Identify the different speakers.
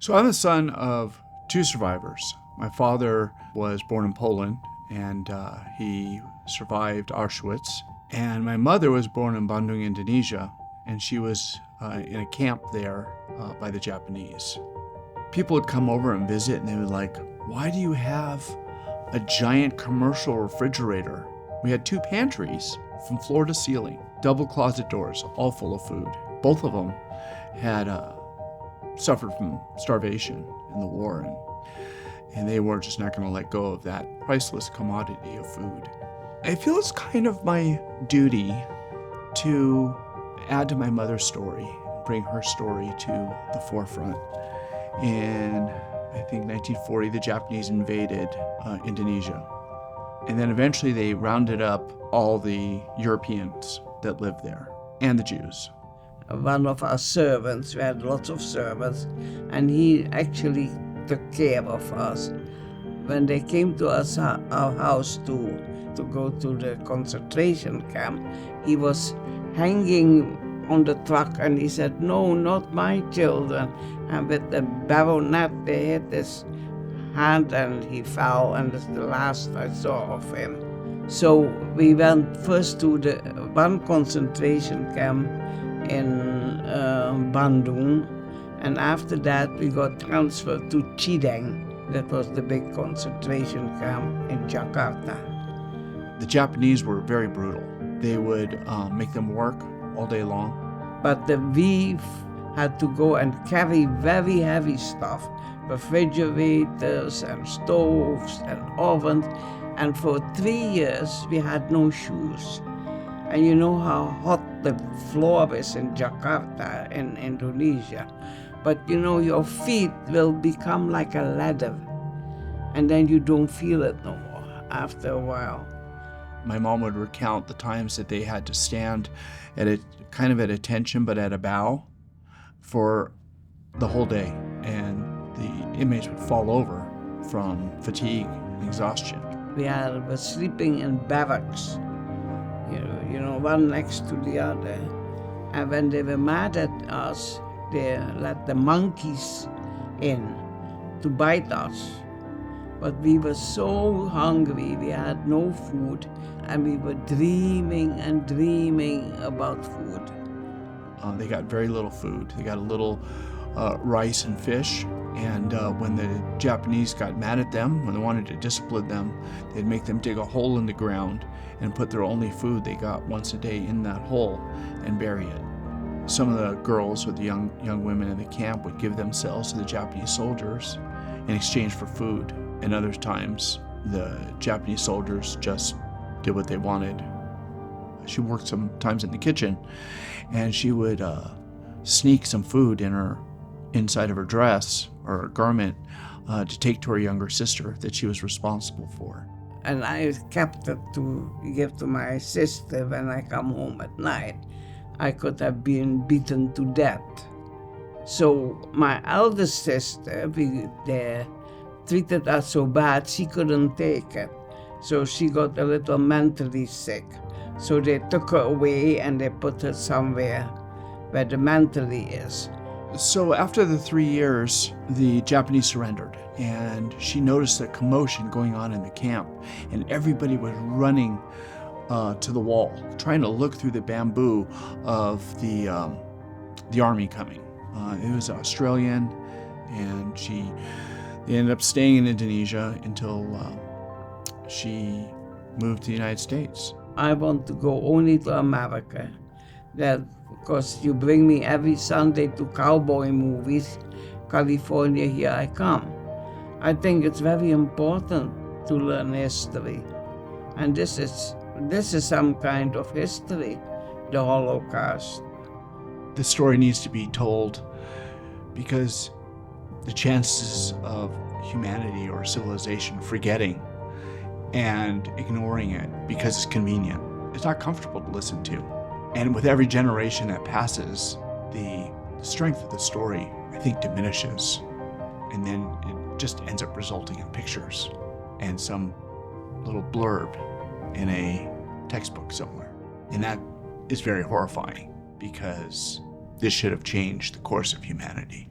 Speaker 1: So I'm the son of two survivors. My father was born in Poland, and he survived Auschwitz. And my mother was born in Bandung, Indonesia, and she was in a camp there by the Japanese. People would come over and visit, and they would like, why do you have a giant commercial refrigerator? We had two pantries from floor to ceiling, double closet doors, all full of food. Both of them had suffered from starvation in the war, and they were just not going to let go of that priceless commodity of food. I feel it's kind of my duty to add to my mother's story, bring her story to the forefront. In, I think, 1940, the Japanese invaded Indonesia. And then eventually they rounded up all the Europeans that lived there, and the Jews.
Speaker 2: One of our servants, we had lots of servants, and he actually took care of us. When they came to us, our house to go to the concentration camp, he was hanging on the truck, and he said, "No, not my children." And with the bayonet, they hit his hand, and he fell, and that's the last I saw of him. So we went first to the one concentration camp in Bandung, and after that we got transferred to Chideng. That was the big concentration camp in Jakarta.
Speaker 1: The Japanese were very brutal. They would make them work all day long.
Speaker 2: But we had to go and carry very heavy stuff, refrigerators and stoves and ovens, and for 3 years we had no shoes. And you know how hot the floor is in Jakarta, in Indonesia. But you know, your feet will become like a ladder, and then you don't feel it no more after a while.
Speaker 1: My mom would recount the times that they had to stand at a kind of at attention, but at a bow for the whole day. And the inmates would fall over from fatigue and exhaustion.
Speaker 2: We were sleeping in barracks, you know, one next to the other. And when they were mad at us, they let the monkeys in to bite us. But we were so hungry, we had no food, and we were dreaming and dreaming about food.
Speaker 1: They got very little food. They got a little rice and fish, and when the Japanese got mad at them, when they wanted to discipline them, they'd make them dig a hole in the ground and put their only food they got once a day in that hole and bury it. Some of the girls or the young women in the camp would give themselves to the Japanese soldiers in exchange for food. And other times, the Japanese soldiers just did what they wanted. She worked sometimes in the kitchen, and she would sneak some food inside of her dress or her garment to take to her younger sister that she was responsible for.
Speaker 2: And I kept it to give to my sister when I come home at night. I could have been beaten to death. So my eldest sister, they treated us so bad, she couldn't take it. So she got a little mentally sick. So they took her away and they put her somewhere where the mentally is.
Speaker 1: So after the 3 years, the Japanese surrendered, and she noticed a commotion going on in the camp, and everybody was running to the wall, trying to look through the bamboo of the army coming. It was Australian, and they ended up staying in Indonesia until she moved to the United States.
Speaker 2: I want to go only to America. That, because you bring me every Sunday to cowboy movies, California, here I come. I think it's very important to learn history. And this is some kind of history, the Holocaust.
Speaker 1: The story needs to be told because the chances of humanity or civilization forgetting and ignoring it because it's convenient, it's not comfortable to listen to. And with every generation that passes, the strength of the story, I think, diminishes. And then it just ends up resulting in pictures and some little blurb in a textbook somewhere. And that is very horrifying because this should have changed the course of humanity.